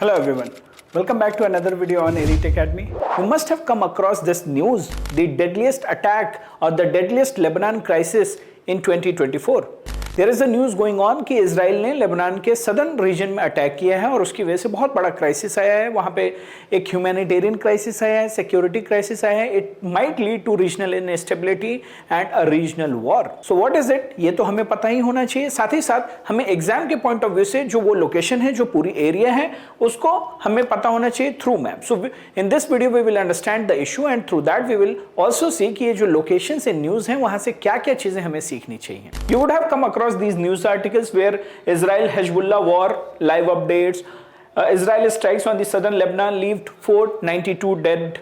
Hello everyone, welcome back to another video on Elite Academy. You must have come across this news, the deadliest attack or the deadliest Lebanon crisis in 2024. There is a news going on कि Israel ने Lebanon के southern reason में attack किया है और उसकी वजह से बहुत बड़ा क्राइसिस आया है। वहाँ पे एक ह्यूमैनिटेरियन क्राइसिस आया है, सिक्योरिटी क्राइसिस आया है। It might lead to regional instability and a regional war. So what is it, ये तो हमें पता ही होना चाहिए। साथ ही साथ हमें एग्जाम के पॉइंट ऑफ व्यू से जो वो लोकेशन है, जो पूरी एरिया है, उसको हमें पता होना चाहिए through map. So in this video we will understand the issue and through that we will also see कि ये जो लोकेशन से न्यूज है वहां से क्या क्या चीजें हमें सीखनी चाहिए। You would have come across these news articles where Israel Hezbollah war live updates. Israel strikes on the southern Lebanon leaved 492 dead.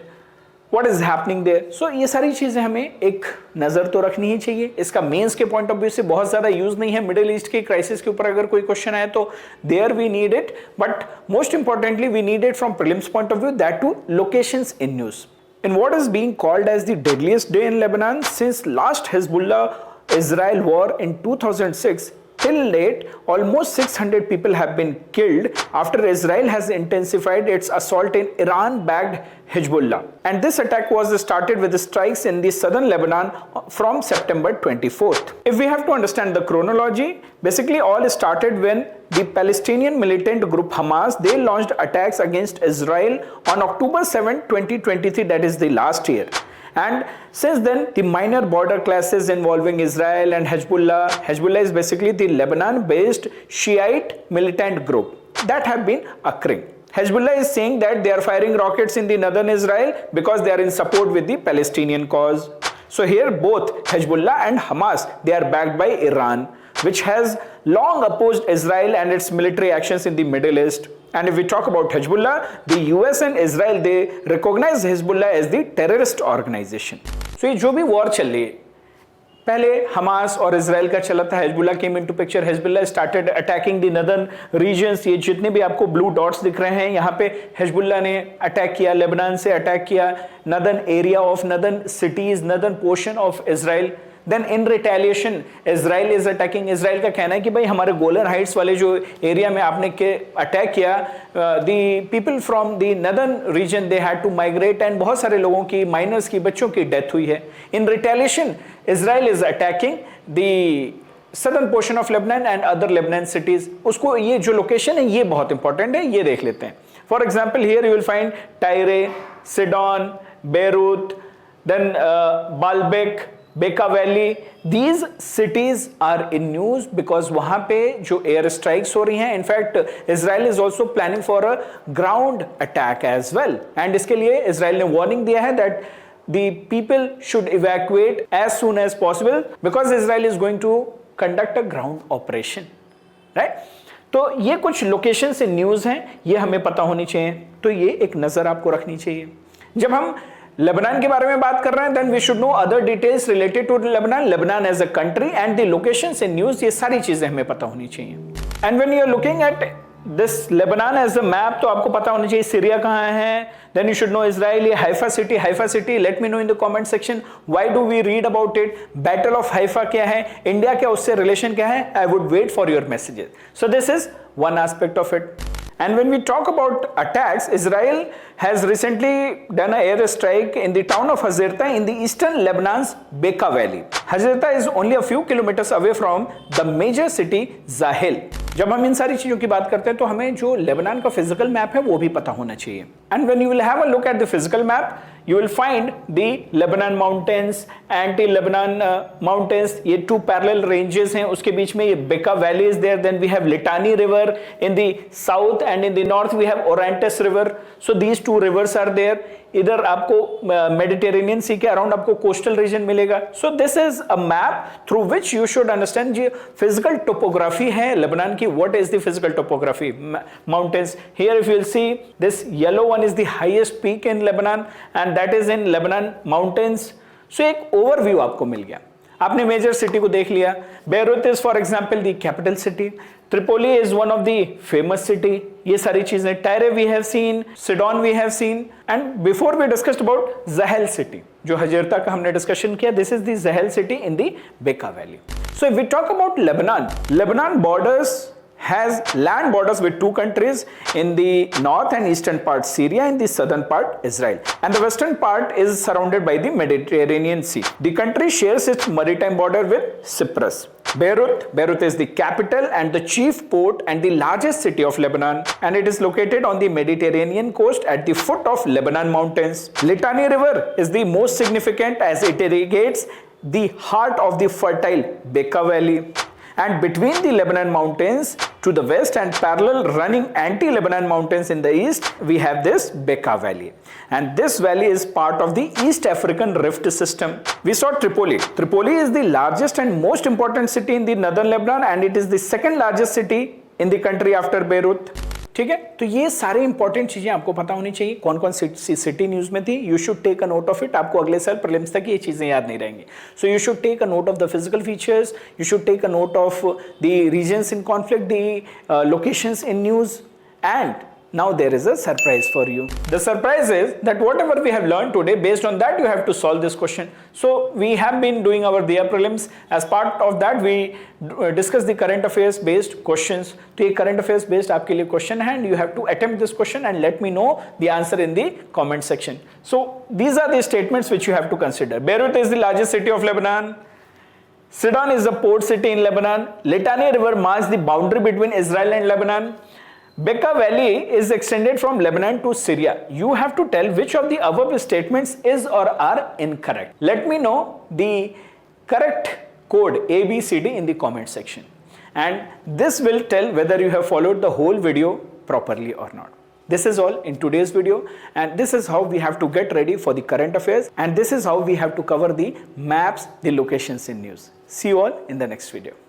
What is happening there? So ये सारी चीजें हमें एक नजर तो रखनी ही चाहिए। इसका मेंस के पॉइंट ऑफ व्यू से बहुत ज्यादा यूज नहीं है। मिडिल ईस्ट के क्राइसिस के ऊपर अगर कोई क्वेश्चन आए तो there we need it, but most importantly we need it from prelims point of view, that too locations in news. In what is being called as the deadliest day in Lebanon since last Hezbollah-Israel war in 2006, till date, almost 600 people have been killed after Israel has intensified its assault in Iran-backed Hezbollah. And this attack was started with the strikes in the southern Lebanon from September 24th. If we have to understand the chronology, basically all started when the Palestinian militant group Hamas, they launched attacks against Israel on October 7, 2023, that is the last year. And since then, the minor border clashes involving Israel and Hezbollah is basically the Lebanon-based Shiite militant group that have been occurring. Hezbollah is saying that they are firing rockets in the northern Israel because they are in support with the Palestinian cause. So here both Hezbollah and Hamas, they are backed by Iran, which has long opposed Israel and its military actions in the Middle East. And if we talk about Hezbollah, the US and Israel, they recognize Hezbollah as the terrorist organization. So ये जो भी war चल रही है, पहले Hamas और Israel का चला था, Hezbollah came into picture, Hezbollah started attacking the northern regions. ये जितने भी आपको ब्लू डॉट्स दिख रहे हैं, यहाँ पे हेजबुल्ला ने अटैक किया, लेबनान से अटैक किया, northern area of northern cities, northern portion of Israel. Then in retaliation Israel is attacking. Israel का कहना है कि भाई हमारे गोलन हाइट्स वाले जो एरिया में आपने के अटैक किया, the people from the northern region they had to migrate and बहुत सारे लोगों की, माइनर्स की, बच्चों की डेथ हुई है। In retaliation Israel is attacking the southern portion of Lebanon and other Lebanon cities. उसको ये जो लोकेशन है ये बहुत इंपॉर्टेंट है, ये देख लेते हैं। For example here you will find Tyre, Sidon, Beirut, then Baalbek, Bekaa valley. These cities are in news because वहाँ पे जो एयर स्ट्राइक्स हो रही हैं, in fact Israel is also planning for a ground attack as well. And इसके लिए Israel ने warning दिया है that the people should evacuate as soon as possible because Israel is going to conduct a ground operation, right? तो ये कुछ location से news हैं, ये हमें पता होनी चाहिए, तो ये एक नजर आपको रखनी चाहिए। जब हम लेबनान के बारे में बात कर रहे हैं, then we should know other details related to Lebanon as a country and the locations in news. ये सारी चीजें हमें पता होनी चाहिए। And when you are looking at this Lebanon as a map, तो आपको पता होना चाहिए सीरिया कहाँ है। Then you should know Israel, ये Haifa city, let me know in the comment section why do we read about it. Battle of Haifa क्या है, इंडिया क्या उससे रिलेशन क्या है, I would wait for your messages. So this is one aspect of it. And when we talk about attacks, Israel has recently done an air strike in the town of Hazirta in the eastern Lebanon's Bekaa Valley. Hazirta is only a few kilometers away from the major city Zahel. जब हम इन सारी चीजों की बात करते हैं तो हमें जो लेबनान का फिजिकल मैप है वो भी पता होना चाहिए। And when you will have a look at the physical map, you will find the Lebanon mountains, anti-Lebanon mountains, ये two parallel ranges हैं, उसके बीच में ये Bekaa Valley is there, then we have Litani River in the south and in the north we have Orontes River. So these two rivers are there. इधर आपको Mediterranean सी के around आपको coastal region मिलेगा। So this is a map through which you should understand जो physical topography है Lebanon की। What is the physical topography? Mountains. Here if you will see this yellow one is the highest peak in Lebanon and that is in Lebanon mountains. So एक overview आपको मिल गया। आपने major city को देख लिया। Beirut is for example the capital city, Tripoli is one of the famous city, ये सारी चीजें। Tyre we have seen, Sidon we have seen, and before we discussed about Zahle city, जो हजरता का हमने डिस्कशन किया, this is the Zahle city in the Bekaa valley. So if we talk about Lebanon, Lebanon borders has land borders with two countries, in the north and eastern part Syria, in the southern part Israel, and the western part is surrounded by the Mediterranean Sea. The country shares its maritime border with Cyprus. Beirut is the capital and the chief port and the largest city of Lebanon, and it is located on the Mediterranean coast at the foot of Lebanon mountains. Litani River is the most significant as it irrigates the heart of the fertile Bekaa Valley. And between the Lebanon mountains to the west and parallel running anti-Lebanon mountains in the east, we have this Bekaa Valley. And this valley is part of the East African Rift system. We saw Tripoli. Tripoli is the largest and most important city in the northern Lebanon, and it is the second largest city in the country after Beirut. ठीक है, तो ये सारे important चीजें आपको पता होनी चाहिए, कौन कौन सी सिटी न्यूज में थी. You should take a note of it. आपको अगले साल प्रीलिम्स तक ये चीजें याद नहीं रहेंगी. So you should take a note of the physical features, you should take a note of the regions in conflict, the locations in news. And now there is a surprise for you. The surprise is that whatever we have learned today, based on that you have to solve this question. So we have been doing our DIA prelims. As part of that we discuss the current affairs based questions. तो ये current affairs based आपके लिए question है, and you have to attempt this question and let me know the answer in the comment section. So these are the statements which you have to consider. Beirut is the largest city of Lebanon. Sidon is the port city in Lebanon. Litani River marks the boundary between Israel and Lebanon. Bekaa Valley is extended from Lebanon to Syria. You have to tell which of the above statements is or are incorrect. Let me know the correct code ABCD in the comment section. And this will tell whether you have followed the whole video properly or not. This is all in today's video, and this is how we have to get ready for the current affairs, and this is how we have to cover the maps, the locations in news. See you all in the next video.